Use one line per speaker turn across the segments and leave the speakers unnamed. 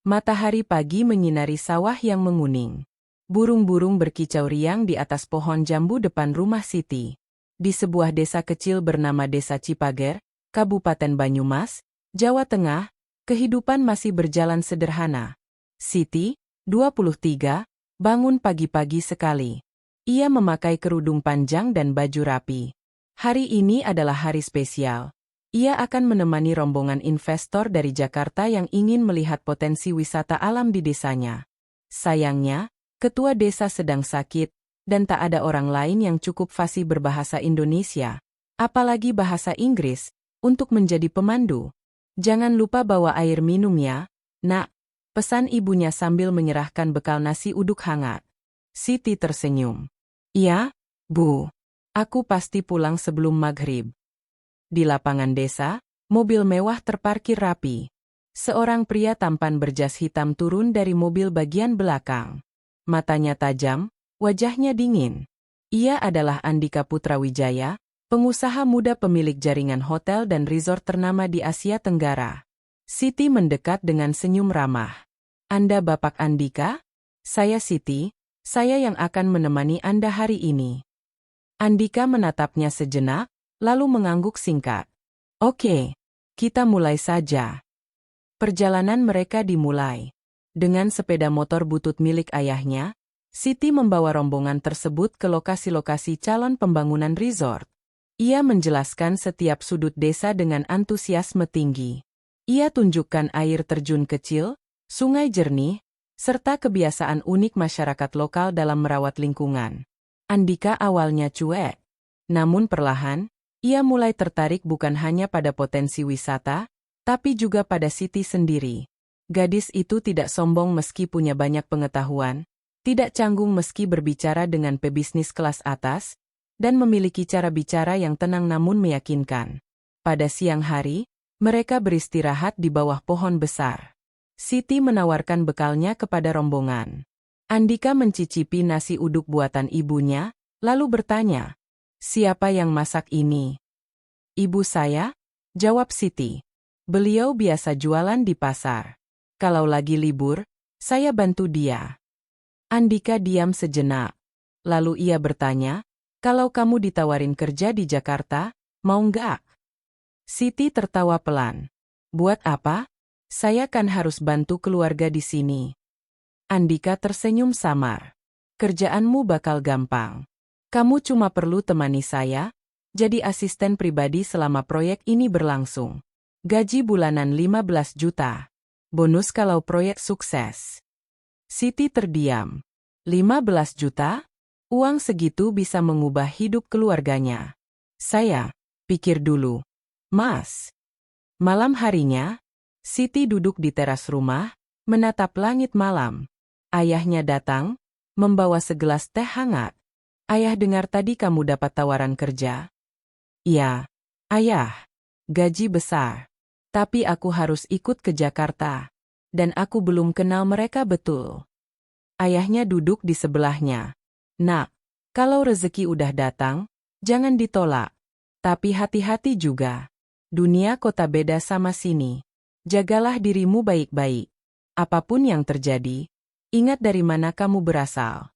Matahari pagi menyinari sawah yang menguning. Burung-burung berkicau riang di atas pohon jambu depan rumah Siti. Di sebuah desa kecil bernama Desa Cipager, Kabupaten Banyumas, Jawa Tengah, kehidupan masih berjalan sederhana. Siti, 23, bangun pagi-pagi sekali. Ia memakai kerudung panjang dan baju rapi. Hari ini adalah hari spesial. Ia akan menemani rombongan investor dari Jakarta yang ingin melihat potensi wisata alam di desanya. Sayangnya, ketua desa sedang sakit, dan tak ada orang lain yang cukup fasih berbahasa Indonesia, apalagi bahasa Inggris, untuk menjadi pemandu. Jangan lupa bawa air minum ya, nak, pesan ibunya sambil menyerahkan bekal nasi uduk hangat. Siti tersenyum. Iya, Bu. Aku pasti pulang sebelum maghrib. Di lapangan desa, mobil mewah terparkir rapi. Seorang pria tampan berjas hitam turun dari mobil bagian belakang. Matanya tajam, wajahnya dingin. Ia adalah Andika Putrawijaya, pengusaha muda pemilik jaringan hotel dan resort ternama di Asia Tenggara. Siti mendekat dengan senyum ramah. Anda Bapak Andika? Saya Siti, saya yang akan menemani Anda hari ini. Andika menatapnya sejenak, lalu mengangguk singkat. Oke, kita mulai saja. Perjalanan mereka dimulai. Dengan sepeda motor butut milik ayahnya, Siti membawa rombongan tersebut ke lokasi-lokasi calon pembangunan resort. Ia menjelaskan setiap sudut desa dengan antusiasme tinggi. Ia tunjukkan air terjun kecil, sungai jernih, serta kebiasaan unik masyarakat lokal dalam merawat lingkungan. Andika awalnya cuek, namun perlahan, ia mulai tertarik bukan hanya pada potensi wisata, tapi juga pada Siti sendiri. Gadis itu tidak sombong meski punya banyak pengetahuan, tidak canggung meski berbicara dengan pebisnis kelas atas, dan memiliki cara bicara yang tenang namun meyakinkan. Pada siang hari, mereka beristirahat di bawah pohon besar. Siti menawarkan bekalnya kepada rombongan. Andika mencicipi nasi uduk buatan ibunya, lalu bertanya, "Siapa yang masak ini?" "Ibu saya," jawab Siti. "Beliau biasa jualan di pasar. Kalau lagi libur, saya bantu dia." Andika diam sejenak. Lalu ia bertanya, "Kalau kamu ditawarin kerja di Jakarta, mau nggak?" Siti tertawa pelan. "Buat apa? Saya kan harus bantu keluarga di sini." Andika tersenyum samar. "Kerjaanmu bakal gampang. Kamu cuma perlu temani saya, jadi asisten pribadi selama proyek ini berlangsung. Gaji bulanan 15 juta. Bonus kalau proyek sukses." Siti terdiam. 15 juta? Uang segitu bisa mengubah hidup keluarganya. "Saya pikir dulu, Mas." Malam harinya, Siti duduk di teras rumah, menatap langit malam. Ayahnya datang, membawa segelas teh hangat. "Ayah dengar tadi kamu dapat tawaran kerja." "Iya, Ayah. Gaji besar. Tapi aku harus ikut ke Jakarta. Dan aku belum kenal mereka betul." Ayahnya duduk di sebelahnya. "Nak, kalau rezeki udah datang, jangan ditolak. Tapi hati-hati juga. Dunia kota beda sama sini. Jagalah dirimu baik-baik. Apapun yang terjadi, ingat dari mana kamu berasal."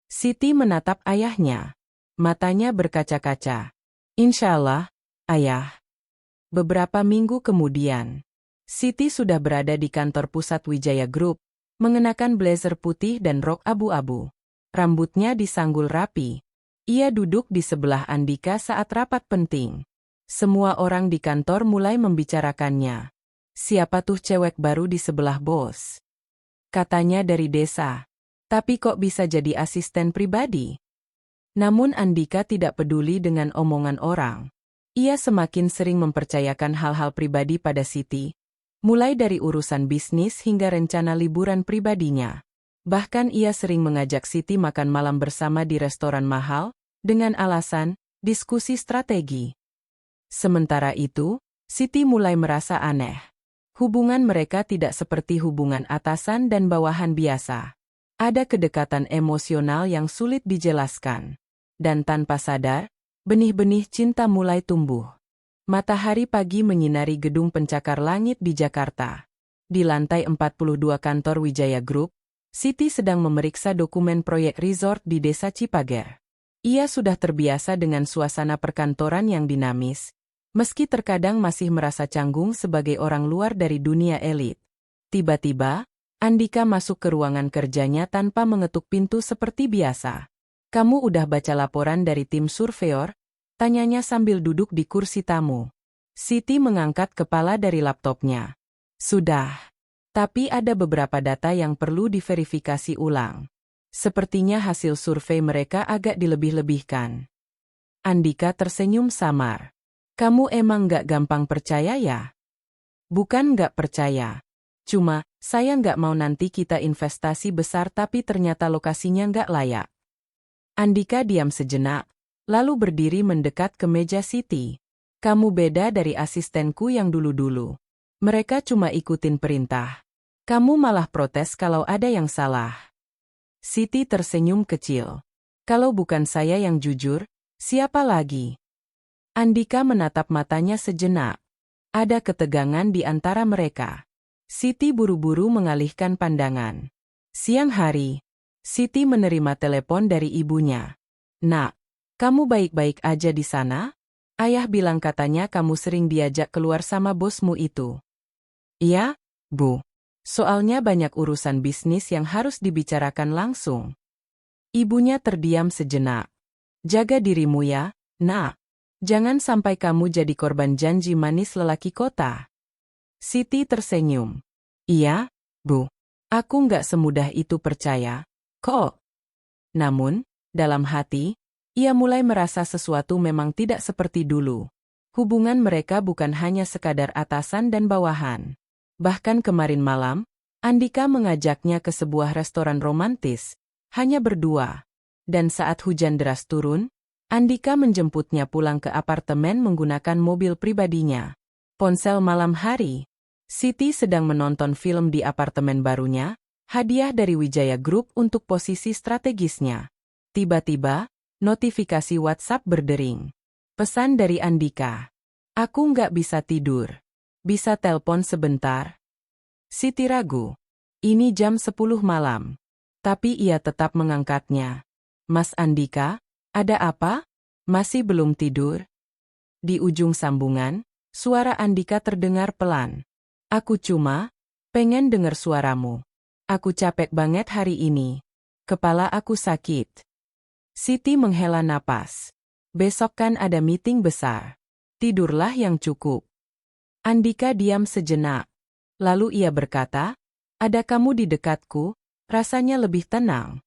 Siti menatap ayahnya. Matanya berkaca-kaca. "Insya Allah, Ayah." Beberapa minggu kemudian, Siti sudah berada di kantor pusat Wijaya Group, mengenakan blazer putih dan rok abu-abu. Rambutnya disanggul rapi. Ia duduk di sebelah Andika saat rapat penting. Semua orang di kantor mulai membicarakannya. "Siapa tuh cewek baru di sebelah bos? Katanya dari desa. Tapi kok bisa jadi asisten pribadi?" Namun Andika tidak peduli dengan omongan orang. Ia semakin sering mempercayakan hal-hal pribadi pada Siti, mulai dari urusan bisnis hingga rencana liburan pribadinya. Bahkan ia sering mengajak Siti makan malam bersama di restoran mahal, dengan alasan diskusi strategi. Sementara itu, Siti mulai merasa aneh. Hubungan mereka tidak seperti hubungan atasan dan bawahan biasa. Ada kedekatan emosional yang sulit dijelaskan. Dan tanpa sadar, benih-benih cinta mulai tumbuh. Matahari pagi menyinari gedung pencakar langit di Jakarta. Di lantai 42 kantor Wijaya Group, Siti sedang memeriksa dokumen proyek resort di Desa Cipager. Ia sudah terbiasa dengan suasana perkantoran yang dinamis, meski terkadang masih merasa canggung sebagai orang luar dari dunia elit. Tiba-tiba, Andika masuk ke ruangan kerjanya tanpa mengetuk pintu seperti biasa. "Kamu udah baca laporan dari tim surveyor?" tanyanya sambil duduk di kursi tamu. Siti mengangkat kepala dari laptopnya. "Sudah. Tapi ada beberapa data yang perlu diverifikasi ulang. Sepertinya hasil survei mereka agak dilebih-lebihkan." Andika tersenyum samar. "Kamu emang gak gampang percaya ya?" "Bukan gak percaya. Cuma, saya gak mau nanti kita investasi besar tapi ternyata lokasinya gak layak." Andika diam sejenak, lalu berdiri mendekat ke meja Siti. "Kamu beda dari asistenku yang dulu-dulu. Mereka cuma ikutin perintah. Kamu malah protes kalau ada yang salah." Siti tersenyum kecil. "Kalau bukan saya yang jujur, siapa lagi?" Andika menatap matanya sejenak. Ada ketegangan di antara mereka. Siti buru-buru mengalihkan pandangan. Siang hari, Siti menerima telepon dari ibunya. "Nak, kamu baik-baik aja di sana? Ayah bilang katanya kamu sering diajak keluar sama bosmu itu." "Iya, Bu. Soalnya banyak urusan bisnis yang harus dibicarakan langsung." Ibunya terdiam sejenak. "Jaga dirimu ya, Nak. Jangan sampai kamu jadi korban janji manis lelaki kota." Siti tersenyum. "Iya, Bu. Aku nggak semudah itu percaya, kok." Namun, dalam hati, ia mulai merasa sesuatu memang tidak seperti dulu. Hubungan mereka bukan hanya sekadar atasan dan bawahan. Bahkan kemarin malam, Andika mengajaknya ke sebuah restoran romantis, hanya berdua. Dan saat hujan deras turun, Andika menjemputnya pulang ke apartemen menggunakan mobil pribadinya. Ponsel malam hari. Siti sedang menonton film di apartemen barunya, hadiah dari Wijaya Group untuk posisi strategisnya. Tiba-tiba, notifikasi WhatsApp berdering. Pesan dari Andika. "Aku nggak bisa tidur. Bisa telepon sebentar?" Siti ragu. Ini jam 10 malam. Tapi ia tetap mengangkatnya. "Mas Andika, ada apa? Masih belum tidur?" Di ujung sambungan, suara Andika terdengar pelan. "Aku cuma pengen dengar suaramu. Aku capek banget hari ini. Kepala aku sakit." Siti menghela napas. "Besok kan ada meeting besar. Tidurlah yang cukup." Andika diam sejenak. Lalu ia berkata, "Ada kamu di dekatku, rasanya lebih tenang."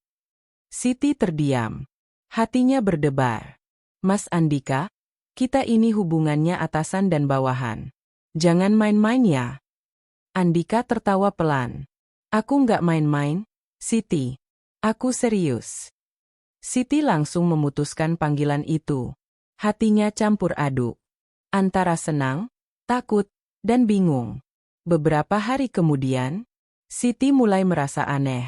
Siti terdiam. Hatinya berdebar. "Mas Andika, kita ini hubungannya atasan dan bawahan. Jangan main-main ya." Andika tertawa pelan. "Aku nggak main-main, Siti. Aku serius." Siti langsung memutuskan panggilan itu. Hatinya campur aduk. Antara senang, takut, dan bingung. Beberapa hari kemudian, Siti mulai merasa aneh.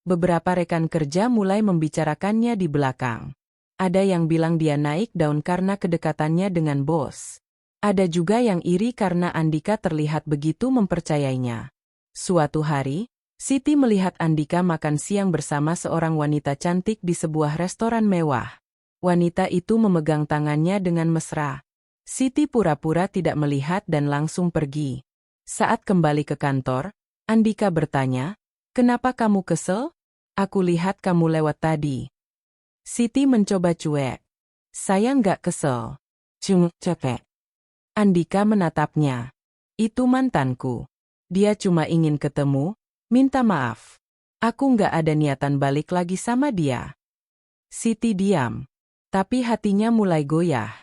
Beberapa rekan kerja mulai membicarakannya di belakang. Ada yang bilang dia naik daun karena kedekatannya dengan bos. Ada juga yang iri karena Andika terlihat begitu mempercayainya. Suatu hari, Siti melihat Andika makan siang bersama seorang wanita cantik di sebuah restoran mewah. Wanita itu memegang tangannya dengan mesra. Siti pura-pura tidak melihat dan langsung pergi. Saat kembali ke kantor, Andika bertanya, "Kenapa kamu kesel? Aku lihat kamu lewat tadi." Siti mencoba cuek. "Saya nggak kesel. Cuma capek." Andika menatapnya. "Itu mantanku. Dia cuma ingin ketemu, minta maaf. Aku nggak ada niatan balik lagi sama dia." Siti diam. Tapi hatinya mulai goyah.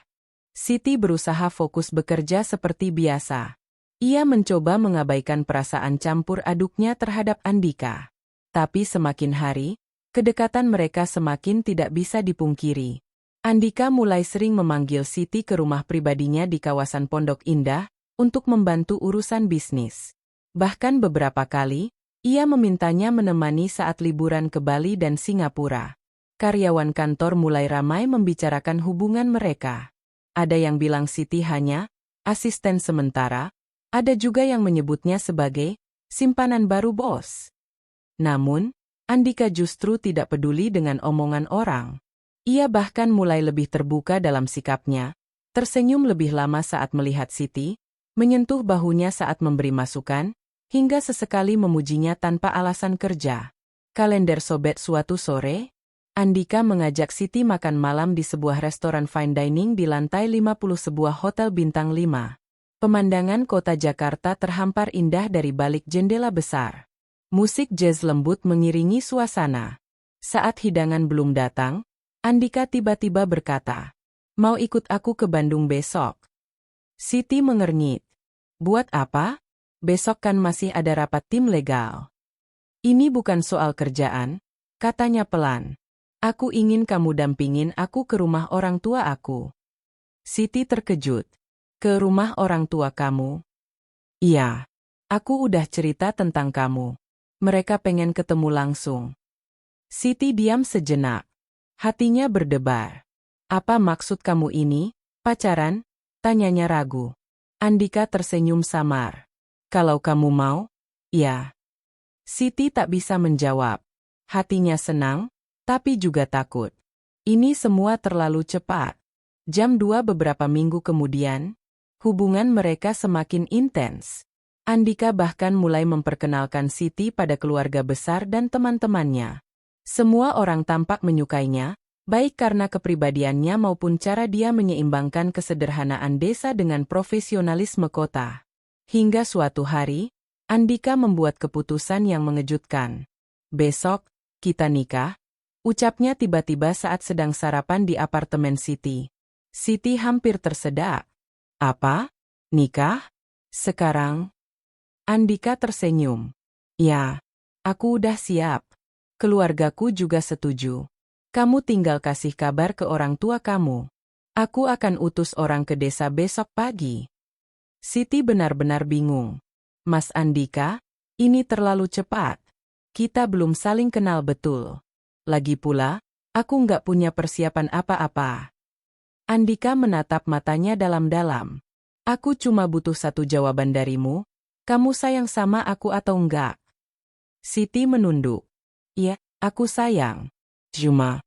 Siti berusaha fokus bekerja seperti biasa. Ia mencoba mengabaikan perasaan campur aduknya terhadap Andika. Tapi semakin hari, kedekatan mereka semakin tidak bisa dipungkiri. Andika mulai sering memanggil Siti ke rumah pribadinya di kawasan Pondok Indah untuk membantu urusan bisnis. Bahkan beberapa kali, ia memintanya menemani saat liburan ke Bali dan Singapura. Karyawan kantor mulai ramai membicarakan hubungan mereka. Ada yang bilang Siti hanya asisten sementara, ada juga yang menyebutnya sebagai Simpanan baru bos. Namun, Andika justru tidak peduli dengan omongan orang. Ia bahkan mulai lebih terbuka dalam sikapnya, tersenyum lebih lama saat melihat Siti, menyentuh bahunya saat memberi masukan, hingga sesekali memujinya tanpa alasan kerja. Kalender sobet suatu sore, Andika mengajak Siti makan malam di sebuah restoran fine dining di lantai 50 sebuah hotel bintang 5. Pemandangan kota Jakarta terhampar indah dari balik jendela besar. Musik jazz lembut mengiringi suasana. Saat hidangan belum datang, Andika tiba-tiba berkata, "Mau ikut aku ke Bandung besok?" Siti mengernyit. "Buat apa? Besok kan masih ada rapat tim legal." "Ini bukan soal kerjaan," katanya pelan. "Aku ingin kamu dampingin aku ke rumah orang tua aku." Siti terkejut. "Ke rumah orang tua kamu?" "Iya. Aku udah cerita tentang kamu. Mereka pengen ketemu langsung." Siti diam sejenak. Hatinya berdebar. "Apa maksud kamu ini? Pacaran?" tanyanya ragu. Andika tersenyum samar. "Kalau kamu mau?" "Ya." Siti tak bisa menjawab. Hatinya senang, tapi juga takut. Ini semua terlalu cepat. Jam 2 beberapa minggu kemudian, hubungan mereka semakin intens. Andika bahkan mulai memperkenalkan Siti pada keluarga besar dan teman-temannya. Semua orang tampak menyukainya, baik karena kepribadiannya maupun cara dia menyeimbangkan kesederhanaan desa dengan profesionalisme kota. Hingga suatu hari, Andika membuat keputusan yang mengejutkan. "Besok, kita nikah," ucapnya tiba-tiba saat sedang sarapan di apartemen Siti. Siti hampir tersedak. "Apa? Nikah? Sekarang?" Andika tersenyum. "Ya, aku udah siap. Keluargaku juga setuju. Kamu tinggal kasih kabar ke orang tua kamu. Aku akan utus orang ke desa besok pagi." Siti benar-benar bingung. "Mas Andika, ini terlalu cepat. Kita belum saling kenal betul. Lagi pula, aku nggak punya persiapan apa-apa." Andika menatap matanya dalam-dalam. "Aku cuma butuh satu jawaban darimu. Kamu sayang sama aku atau enggak?" Siti menunduk. "Iya, aku sayang. Cuma..."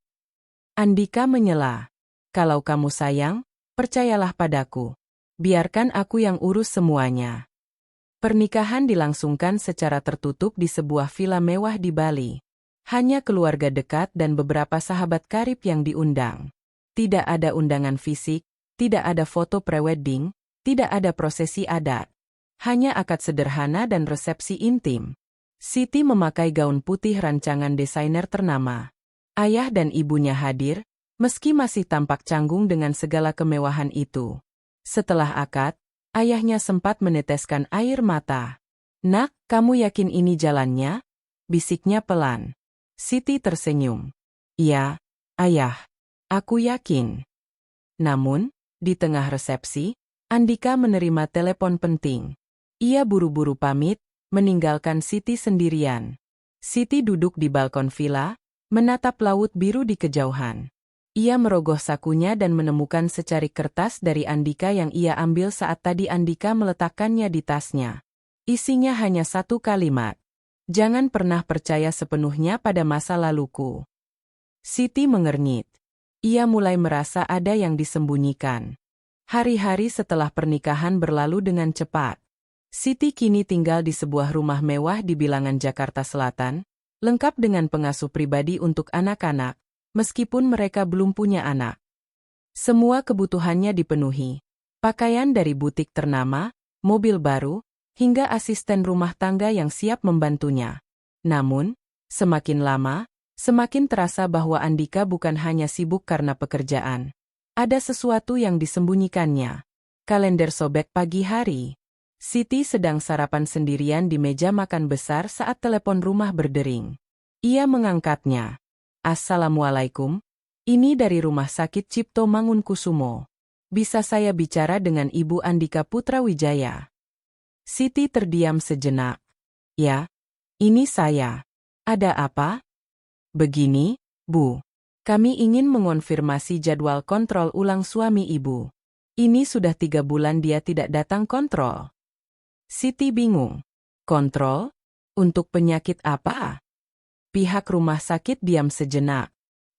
Andika menyela. "Kalau kamu sayang, percayalah padaku. Biarkan aku yang urus semuanya." Pernikahan dilangsungkan secara tertutup di sebuah villa mewah di Bali. Hanya keluarga dekat dan beberapa sahabat karib yang diundang. Tidak ada undangan fisik, tidak ada foto prewedding, tidak ada prosesi adat. Hanya akad sederhana dan resepsi intim. Siti memakai gaun putih rancangan desainer ternama. Ayah dan ibunya hadir, meski masih tampak canggung dengan segala kemewahan itu. Setelah akad, ayahnya sempat meneteskan air mata. "Nak, kamu yakin ini jalannya?" bisiknya pelan. Siti tersenyum. "Iya, ayah. Aku yakin." Namun, di tengah resepsi, Andika menerima telepon penting. Ia buru-buru pamit, meninggalkan Siti sendirian. Siti duduk di balkon villa, menatap laut biru di kejauhan. Ia merogoh sakunya dan menemukan secarik kertas dari Andika yang ia ambil saat tadi Andika meletakkannya di tasnya. Isinya hanya satu kalimat. "Jangan pernah percaya sepenuhnya pada masa laluku." Siti mengernyit. Ia mulai merasa ada yang disembunyikan. Hari-hari setelah pernikahan berlalu dengan cepat. Siti kini tinggal di sebuah rumah mewah di bilangan Jakarta Selatan, lengkap dengan pengasuh pribadi untuk anak-anak, meskipun mereka belum punya anak. Semua kebutuhannya dipenuhi. Pakaian dari butik ternama, mobil baru, hingga asisten rumah tangga yang siap membantunya. Namun, semakin lama, semakin terasa bahwa Andika bukan hanya sibuk karena pekerjaan. Ada sesuatu yang disembunyikannya. Kalender sobek pagi hari. Siti sedang sarapan sendirian di meja makan besar saat telepon rumah berdering. Ia mengangkatnya. "Assalamualaikum. Ini dari Rumah Sakit Cipto Mangunkusumo. Bisa saya bicara dengan Ibu Andika Putrawijaya?" Siti terdiam sejenak. "Ya, ini saya. Ada apa?" "Begini, Bu. Kami ingin mengonfirmasi jadwal kontrol ulang suami Ibu. Ini sudah 3 bulan dia tidak datang kontrol." Siti bingung. "Kontrol? Untuk penyakit apa? Pihak rumah sakit diam sejenak.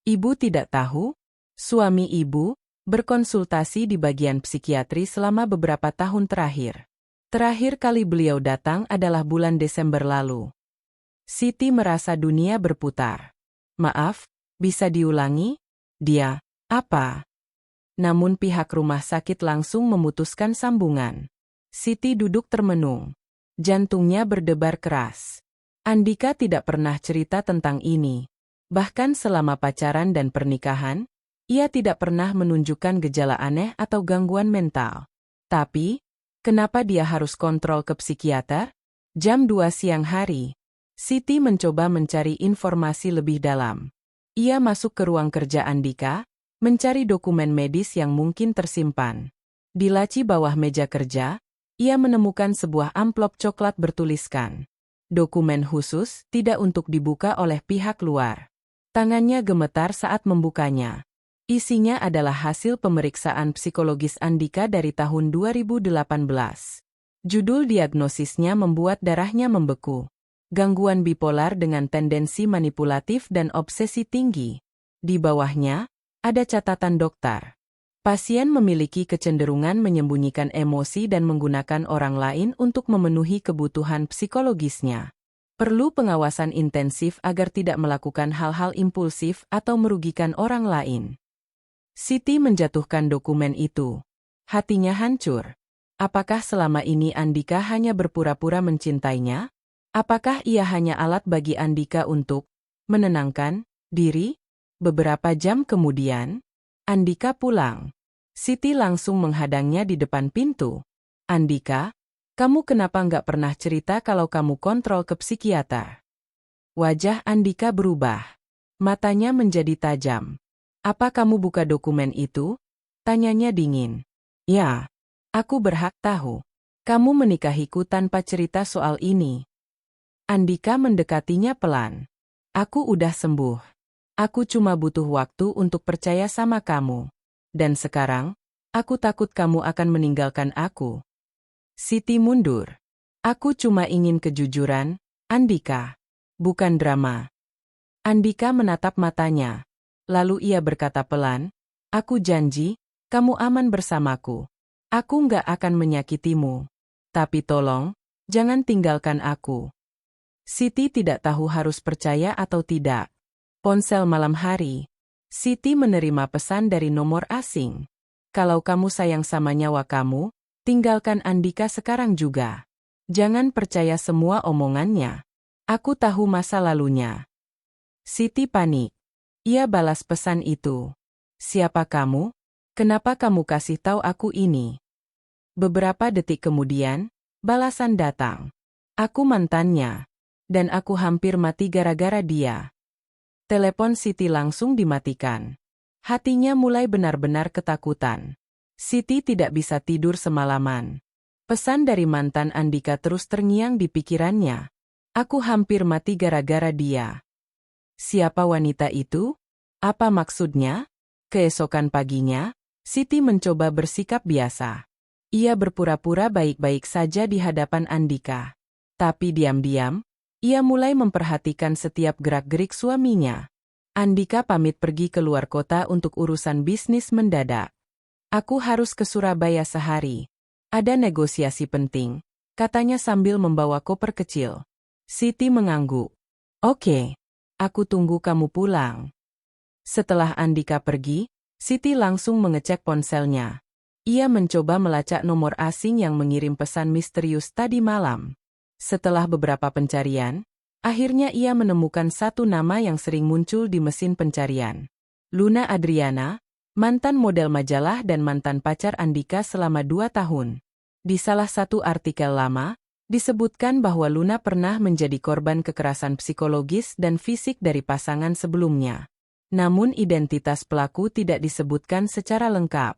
Ibu tidak tahu? Suami ibu berkonsultasi di bagian psikiatri selama beberapa tahun terakhir. Terakhir kali beliau datang adalah bulan Desember lalu. Siti merasa dunia berputar. Maaf, bisa diulangi? Dia, apa? Namun pihak rumah sakit langsung memutuskan sambungan. Siti duduk termenung. Jantungnya berdebar keras. Andika tidak pernah cerita tentang ini. Bahkan selama pacaran dan pernikahan, ia tidak pernah menunjukkan gejala aneh atau gangguan mental. Tapi, kenapa dia harus kontrol ke psikiater? Jam 2 siang hari, Siti mencoba mencari informasi lebih dalam. Ia masuk ke ruang kerja Andika, mencari dokumen medis yang mungkin tersimpan. Di laci bawah meja kerja, ia menemukan sebuah amplop coklat bertuliskan dokumen khusus, tidak untuk dibuka oleh pihak luar. Tangannya gemetar saat membukanya. Isinya adalah hasil pemeriksaan psikologis Andika dari tahun 2018. Judul diagnosisnya membuat darahnya membeku. Gangguan bipolar dengan tendensi manipulatif dan obsesi tinggi. Di bawahnya, ada catatan dokter. Pasien memiliki kecenderungan menyembunyikan emosi dan menggunakan orang lain untuk memenuhi kebutuhan psikologisnya. Perlu pengawasan intensif agar tidak melakukan hal-hal impulsif atau merugikan orang lain. Siti menjatuhkan dokumen itu. Hatinya hancur. Apakah selama ini Andika hanya berpura-pura mencintainya? Apakah ia hanya alat bagi Andika untuk menenangkan diri? Beberapa jam kemudian, Andika pulang. Siti langsung menghadangnya di depan pintu. Andika, kamu kenapa nggak pernah cerita kalau kamu kontrol ke psikiater? Wajah Andika berubah. Matanya menjadi tajam. Apa kamu buka dokumen itu? Tanyanya dingin. Ya, aku berhak tahu. Kamu menikahiku tanpa cerita soal ini. Andika mendekatinya pelan. Aku udah sembuh. Aku cuma butuh waktu untuk percaya sama kamu. Dan sekarang, aku takut kamu akan meninggalkan aku. Siti mundur. Aku cuma ingin kejujuran, Andika. Bukan drama. Andika menatap matanya. Lalu ia berkata pelan, aku janji, kamu aman bersamaku. Aku nggak akan menyakitimu. Tapi tolong, jangan tinggalkan aku. Siti tidak tahu harus percaya atau tidak. Ponsel malam hari. Siti menerima pesan dari nomor asing. Kalau kamu sayang sama nyawa kamu, tinggalkan Andika sekarang juga. Jangan percaya semua omongannya. Aku tahu masa lalunya. Siti panik. Ia balas pesan itu. Siapa kamu? Kenapa kamu kasih tahu aku ini? Beberapa detik kemudian, balasan datang. Aku mantannya. Dan aku hampir mati gara-gara dia. Telepon Siti langsung dimatikan. Hatinya mulai benar-benar ketakutan. Siti tidak bisa tidur semalaman. Pesan dari mantan Andika terus terngiang di pikirannya. Aku hampir mati gara-gara dia. Siapa wanita itu? Apa maksudnya? Keesokan paginya, Siti mencoba bersikap biasa. Ia berpura-pura baik-baik saja di hadapan Andika. Tapi diam-diam, ia mulai memperhatikan setiap gerak-gerik suaminya. Andika pamit pergi ke luar kota untuk urusan bisnis mendadak. Aku harus ke Surabaya sehari. Ada negosiasi penting, katanya sambil membawa koper kecil. Siti mengangguk. Oke, aku tunggu kamu pulang. Setelah Andika pergi, Siti langsung mengecek ponselnya. Ia mencoba melacak nomor asing yang mengirim pesan misterius tadi malam. Setelah beberapa pencarian, akhirnya ia menemukan satu nama yang sering muncul di mesin pencarian. Luna Adriana, mantan model majalah dan mantan pacar Andika selama 2 tahun. Di salah satu artikel lama, disebutkan bahwa Luna pernah menjadi korban kekerasan psikologis dan fisik dari pasangan sebelumnya. Namun identitas pelaku tidak disebutkan secara lengkap.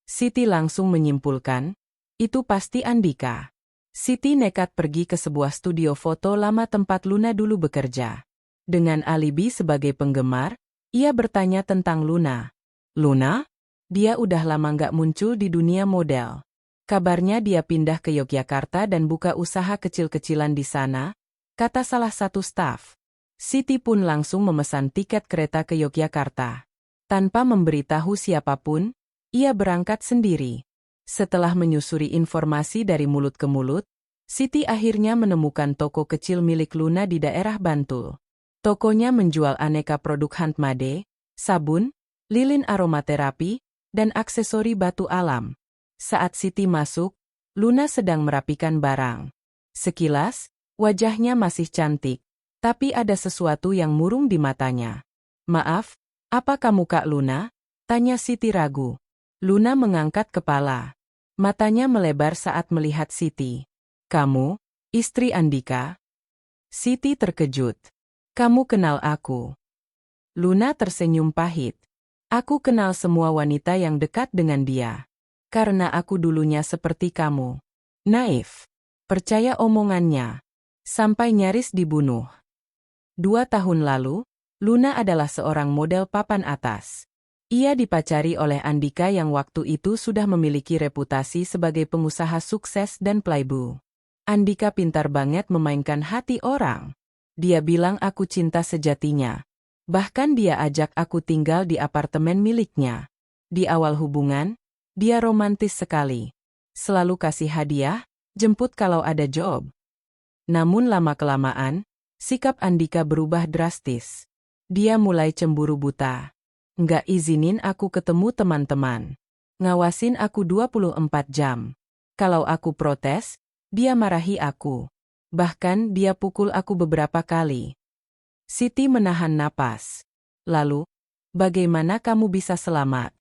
Siti langsung menyimpulkan, itu pasti Andika. Siti nekat pergi ke sebuah studio foto lama tempat Luna dulu bekerja. Dengan alibi sebagai penggemar, ia bertanya tentang Luna. Luna? Dia udah lama nggak muncul di dunia model. Kabarnya dia pindah ke Yogyakarta dan buka usaha kecil-kecilan di sana. kata salah satu staf. Siti pun langsung memesan tiket kereta ke Yogyakarta. Tanpa memberitahu siapapun, ia berangkat sendiri. Setelah menyusuri informasi dari mulut ke mulut, Siti akhirnya menemukan toko kecil milik Luna di daerah Bantul. Tokonya menjual aneka produk handmade, sabun, lilin aromaterapi, dan aksesori batu alam. Saat Siti masuk, Luna sedang merapikan barang. Sekilas, wajahnya masih cantik, tapi ada sesuatu yang murung di matanya. "Maaf, apa kamu Kak Luna?" tanya Siti ragu. Luna mengangkat kepala. Matanya melebar saat melihat Siti. "Kamu, istri Andika?" Siti terkejut. "Kamu kenal aku?" Luna tersenyum pahit. "Aku kenal semua wanita yang dekat dengan dia. Karena aku dulunya seperti kamu. Naif. Percaya omongannya. Sampai nyaris dibunuh." 2 tahun lalu, Luna adalah seorang model papan atas. Ia dipacari oleh Andika yang waktu itu sudah memiliki reputasi sebagai pengusaha sukses dan playboy. Andika pintar banget memainkan hati orang. Dia bilang aku cinta sejatinya. Bahkan dia ajak aku tinggal di apartemen miliknya. Di awal hubungan, dia romantis sekali. Selalu kasih hadiah, jemput kalau ada job. Namun lama-kelamaan, sikap Andika berubah drastis. Dia mulai cemburu buta. Nggak izinin aku ketemu teman-teman. Ngawasin aku 24 jam. Kalau aku protes, dia marahi aku. Bahkan dia pukul aku beberapa kali. Siti menahan napas. "Lalu, bagaimana kamu bisa selamat?"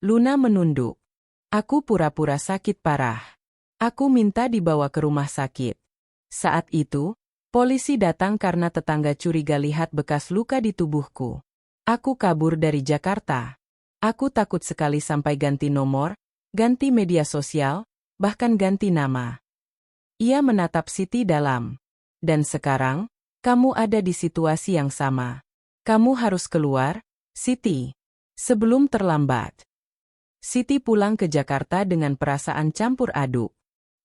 Luna menunduk. "Aku pura-pura sakit parah. Aku minta dibawa ke rumah sakit. Saat itu, polisi datang karena tetangga curiga lihat bekas luka di tubuhku. Aku kabur dari Jakarta. Aku takut sekali sampai ganti nomor, ganti media sosial, bahkan ganti nama." Ia menatap Siti dalam. "Dan sekarang, kamu ada di situasi yang sama. Kamu harus keluar, Siti, sebelum terlambat." Siti pulang ke Jakarta dengan perasaan campur aduk.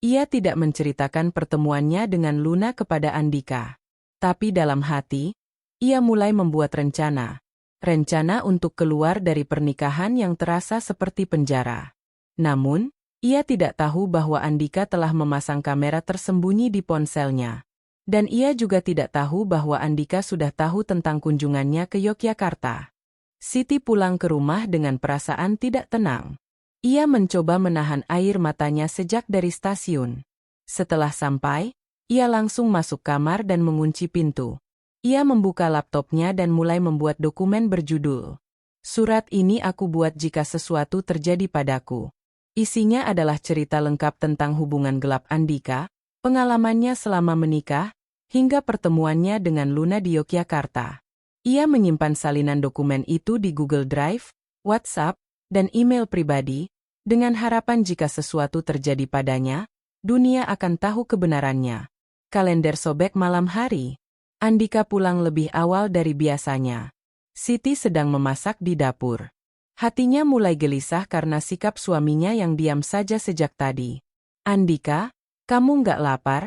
Ia tidak menceritakan pertemuannya dengan Luna kepada Andika. Tapi dalam hati, ia mulai membuat rencana. Rencana untuk keluar dari pernikahan yang terasa seperti penjara. Namun, ia tidak tahu bahwa Andika telah memasang kamera tersembunyi di ponselnya. Dan ia juga tidak tahu bahwa Andika sudah tahu tentang kunjungannya ke Yogyakarta. Siti pulang ke rumah dengan perasaan tidak tenang. Ia mencoba menahan air matanya sejak dari stasiun. Setelah sampai, ia langsung masuk kamar dan mengunci pintu. Ia membuka laptopnya dan mulai membuat dokumen berjudul "Surat ini aku buat jika sesuatu terjadi padaku." Isinya adalah cerita lengkap tentang hubungan gelap Andika, pengalamannya selama menikah, hingga pertemuannya dengan Luna di Yogyakarta. Ia menyimpan salinan dokumen itu di Google Drive, WhatsApp, dan email pribadi, dengan harapan jika sesuatu terjadi padanya, dunia akan tahu kebenarannya. Kalender sobek malam hari. Andika pulang lebih awal dari biasanya. Siti sedang memasak di dapur. Hatinya mulai gelisah karena sikap suaminya yang diam saja sejak tadi. "Andika, kamu nggak lapar?"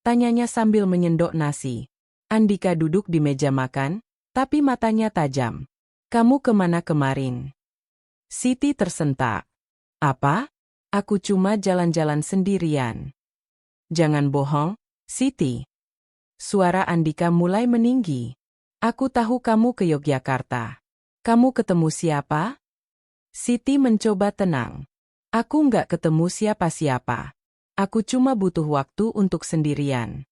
tanyanya sambil menyendok nasi. Andika duduk di meja makan, tapi matanya tajam. "Kamu kemana kemarin?" Siti tersentak. "Apa? Aku cuma jalan-jalan sendirian." "Jangan bohong, Siti." Suara Andika mulai meninggi. "Aku tahu kamu ke Yogyakarta. Kamu ketemu siapa?" Siti mencoba tenang. "Aku nggak ketemu siapa-siapa. Aku cuma butuh waktu untuk sendirian."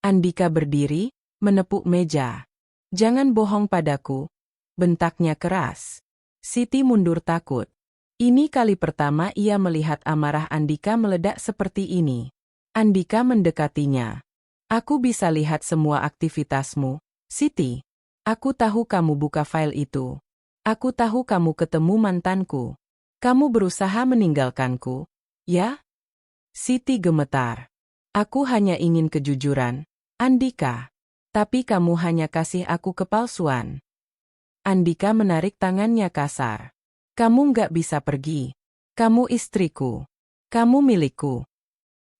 Andika berdiri, menepuk meja. "Jangan bohong padaku," bentaknya keras. Siti mundur takut. Ini kali pertama ia melihat amarah Andika meledak seperti ini. Andika mendekatinya. "Aku bisa lihat semua aktivitasmu, Siti. Aku tahu kamu buka file itu. Aku tahu kamu ketemu mantanku. Kamu berusaha meninggalkanku, ya?" Siti gemetar. "Aku hanya ingin kejujuran, Andika. Tapi kamu hanya kasih aku kepalsuan." Andika menarik tangannya kasar. "Kamu nggak bisa pergi. Kamu istriku. Kamu milikku."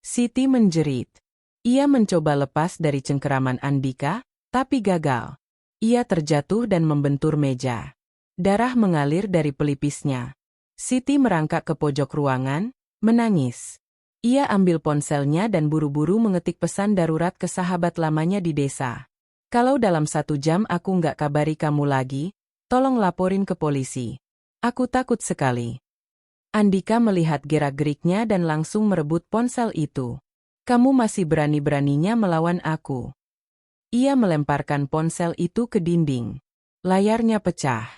Siti menjerit. Ia mencoba lepas dari cengkeraman Andika, tapi gagal. Ia terjatuh dan membentur meja. Darah mengalir dari pelipisnya. Siti merangkak ke pojok ruangan, menangis. Ia ambil ponselnya dan buru-buru mengetik pesan darurat ke sahabat lamanya di desa. Kalau dalam 1 jam aku nggak kabari kamu lagi, tolong laporin ke polisi. Aku takut sekali. Andika melihat gerak-geriknya dan langsung merebut ponsel itu. Kamu masih berani-beraninya melawan aku. Ia melemparkan ponsel itu ke dinding. Layarnya pecah.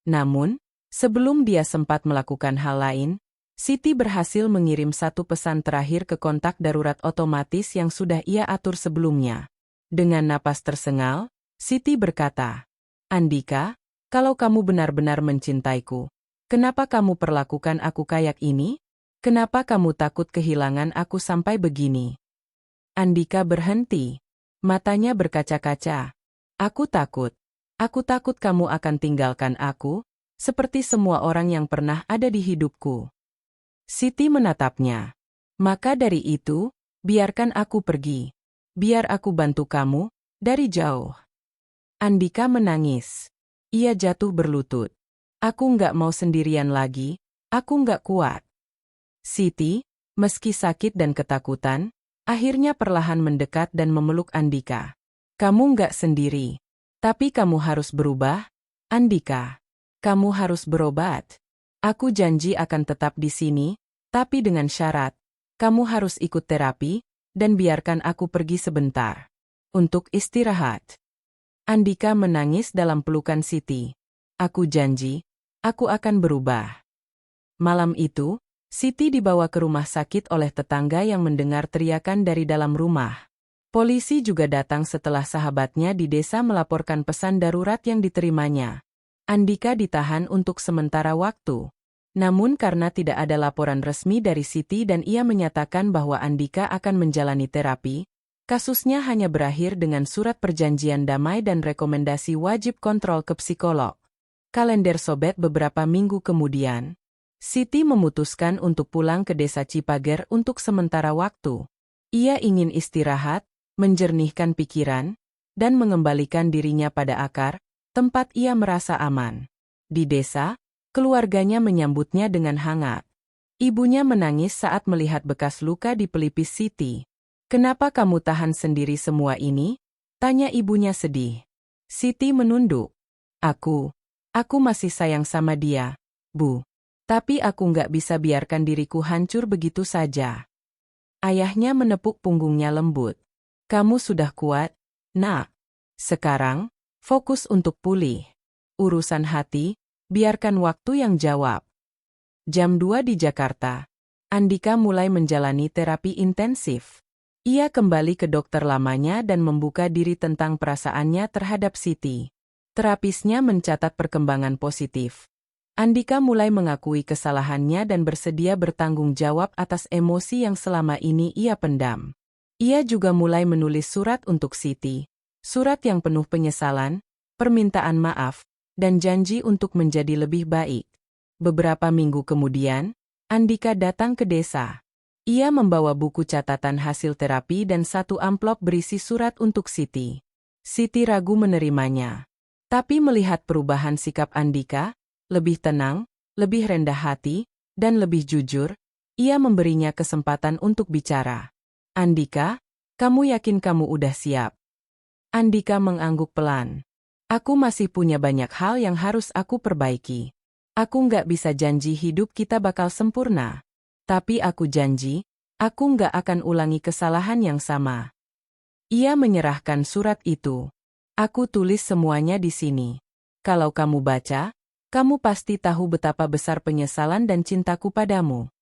Namun, sebelum dia sempat melakukan hal lain, Siti berhasil mengirim satu pesan terakhir ke kontak darurat otomatis yang sudah ia atur sebelumnya. Dengan napas tersengal, Siti berkata, Andika, kalau kamu benar-benar mencintaiku, kenapa kamu perlakukan aku kayak ini? Kenapa kamu takut kehilangan aku sampai begini? Andika berhenti. Matanya berkaca-kaca. Aku takut. Aku takut kamu akan tinggalkan aku, seperti semua orang yang pernah ada di hidupku. Siti menatapnya. Maka dari itu, biarkan aku pergi. Biar aku bantu kamu, dari jauh. Andika menangis. Ia jatuh berlutut. Aku nggak mau sendirian lagi, aku nggak kuat. Siti, meski sakit dan ketakutan, akhirnya perlahan mendekat dan memeluk Andika. Kamu nggak sendiri. Tapi kamu harus berubah, Andika. Kamu harus berobat. Aku janji akan tetap di sini, tapi dengan syarat. Kamu harus ikut terapi, dan biarkan aku pergi sebentar. Untuk istirahat. Andika menangis dalam pelukan Siti. Aku janji, aku akan berubah. Malam itu, Siti dibawa ke rumah sakit oleh tetangga yang mendengar teriakan dari dalam rumah. Polisi juga datang setelah sahabatnya di desa melaporkan pesan darurat yang diterimanya. Andika ditahan untuk sementara waktu. Namun karena tidak ada laporan resmi dari Siti dan ia menyatakan bahwa Andika akan menjalani terapi, kasusnya hanya berakhir dengan surat perjanjian damai dan rekomendasi wajib kontrol ke psikolog. Kalender sobet beberapa minggu kemudian. Siti memutuskan untuk pulang ke desa Cipager untuk sementara waktu. Ia ingin istirahat, menjernihkan pikiran, dan mengembalikan dirinya pada akar, tempat ia merasa aman. Di desa, keluarganya menyambutnya dengan hangat. Ibunya menangis saat melihat bekas luka di pelipis Siti. Kenapa kamu tahan sendiri semua ini? Tanya ibunya sedih. Siti menunduk. Aku masih sayang sama dia, Bu. Tapi aku nggak bisa biarkan diriku hancur begitu saja. Ayahnya menepuk punggungnya lembut. Kamu sudah kuat, Nak. Sekarang, fokus untuk pulih. Urusan hati, biarkan waktu yang jawab. Jam 2 di Jakarta. Andika mulai menjalani terapi intensif. Ia kembali ke dokter lamanya dan membuka diri tentang perasaannya terhadap Siti. Terapisnya mencatat perkembangan positif. Andika mulai mengakui kesalahannya dan bersedia bertanggung jawab atas emosi yang selama ini ia pendam. Ia juga mulai menulis surat untuk Siti. Surat yang penuh penyesalan, permintaan maaf, dan janji untuk menjadi lebih baik. Beberapa minggu kemudian, Andika datang ke desa. Ia membawa buku catatan hasil terapi dan satu amplop berisi surat untuk Siti. Siti ragu menerimanya. Tapi melihat perubahan sikap Andika, lebih tenang, lebih rendah hati, dan lebih jujur, ia memberinya kesempatan untuk bicara. Andika, kamu yakin kamu udah siap? Andika mengangguk pelan. Aku masih punya banyak hal yang harus aku perbaiki. Aku nggak bisa janji hidup kita bakal sempurna. Tapi aku janji, aku nggak akan ulangi kesalahan yang sama. Ia menyerahkan surat itu. Aku tulis semuanya di sini. Kalau kamu baca, kamu pasti tahu betapa besar penyesalan dan cintaku padamu.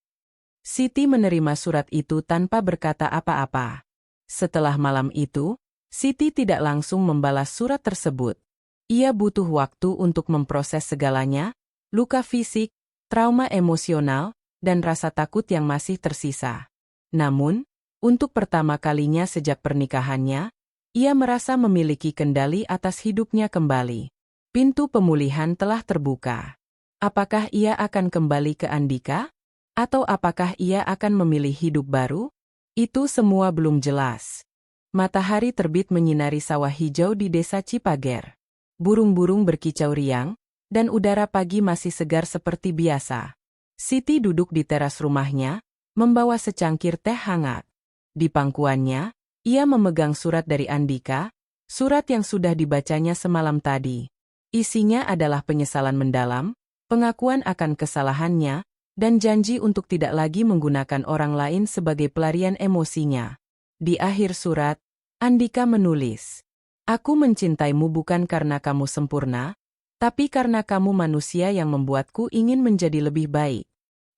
Siti menerima surat itu tanpa berkata apa-apa. Setelah malam itu, Siti tidak langsung membalas surat tersebut. Ia butuh waktu untuk memproses segalanya, luka fisik, trauma emosional, dan rasa takut yang masih tersisa. Namun, untuk pertama kalinya sejak pernikahannya, ia merasa memiliki kendali atas hidupnya kembali. Pintu pemulihan telah terbuka. Apakah ia akan kembali ke Andika? Atau apakah ia akan memilih hidup baru? Itu semua belum jelas. Matahari terbit menyinari sawah hijau di desa Cipager. Burung-burung berkicau riang, dan udara pagi masih segar seperti biasa. Siti duduk di teras rumahnya, membawa secangkir teh hangat. Di pangkuannya, ia memegang surat dari Andika, surat yang sudah dibacanya semalam tadi. Isinya adalah penyesalan mendalam, pengakuan akan kesalahannya, dan janji untuk tidak lagi menggunakan orang lain sebagai pelarian emosinya. Di akhir surat, Andika menulis, "Aku mencintaimu bukan karena kamu sempurna, tapi karena kamu manusia yang membuatku ingin menjadi lebih baik.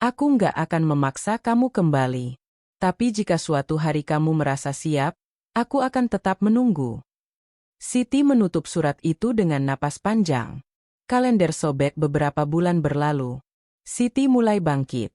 Aku nggak akan memaksa kamu kembali. Tapi jika suatu hari kamu merasa siap, aku akan tetap menunggu." Siti menutup surat itu dengan napas panjang. Kalender sobek beberapa bulan berlalu. Siti mulai bangkit.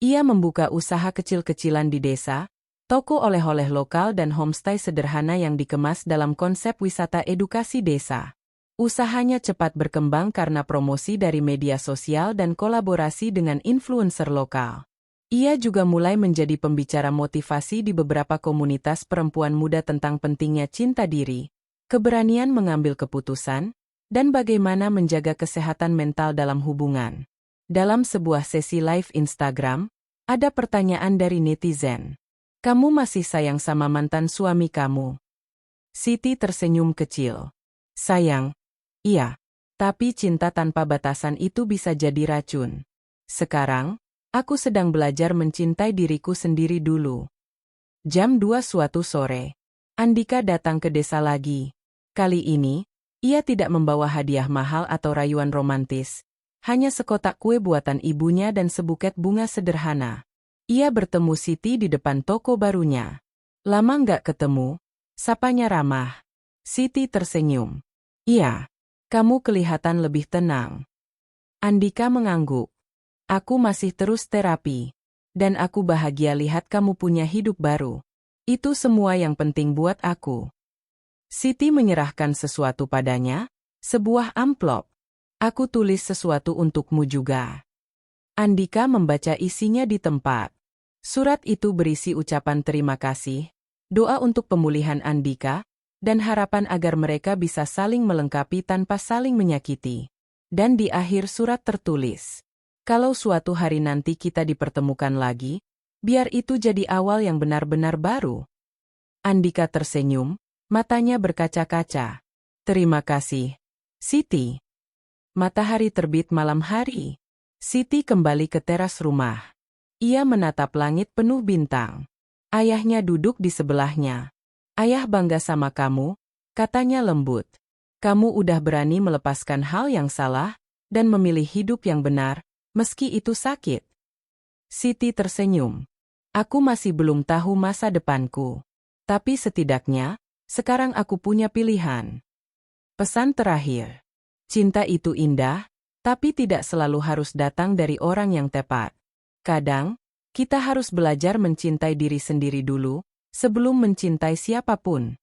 Ia membuka usaha kecil-kecilan di desa, toko oleh-oleh lokal dan homestay sederhana yang dikemas dalam konsep wisata edukasi desa. Usahanya cepat berkembang karena promosi dari media sosial dan kolaborasi dengan influencer lokal. Ia juga mulai menjadi pembicara motivasi di beberapa komunitas perempuan muda tentang pentingnya cinta diri, keberanian mengambil keputusan, dan bagaimana menjaga kesehatan mental dalam hubungan. Dalam sebuah sesi live Instagram, ada pertanyaan dari netizen. "Kamu masih sayang sama mantan suami kamu?" Siti tersenyum kecil. "Sayang, iya. Tapi cinta tanpa batasan itu bisa jadi racun. Sekarang, aku sedang belajar mencintai diriku sendiri dulu." Jam 2 suatu sore, Andika datang ke desa lagi. Kali ini, ia tidak membawa hadiah mahal atau rayuan romantis, hanya sekotak kue buatan ibunya dan sebuket bunga sederhana. Ia bertemu Siti di depan toko barunya. "Lama nggak ketemu?" sapanya ramah. Siti tersenyum. "Iya, kamu kelihatan lebih tenang." Andika mengangguk. "Aku masih terus terapi. Dan aku bahagia lihat kamu punya hidup baru. Itu semua yang penting buat aku." Siti menyerahkan sesuatu padanya, sebuah amplop. "Aku tulis sesuatu untukmu juga." Andika membaca isinya di tempat. Surat itu berisi ucapan terima kasih, doa untuk pemulihan Andika, dan harapan agar mereka bisa saling melengkapi tanpa saling menyakiti. Dan di akhir surat tertulis, "Kalau suatu hari nanti kita dipertemukan lagi, biar itu jadi awal yang benar-benar baru." Andika tersenyum, matanya berkaca-kaca. "Terima kasih, Siti." Matahari terbit malam hari. Siti kembali ke teras rumah. Ia menatap langit penuh bintang. Ayahnya duduk di sebelahnya. "Ayah bangga sama kamu," katanya lembut. "Kamu udah berani melepaskan hal yang salah, dan memilih hidup yang benar, meski itu sakit." Siti tersenyum. "Aku masih belum tahu masa depanku. Tapi setidaknya, sekarang aku punya pilihan." Pesan terakhir. Cinta itu indah, tapi tidak selalu harus datang dari orang yang tepat. Kadang, kita harus belajar mencintai diri sendiri dulu, sebelum mencintai siapapun.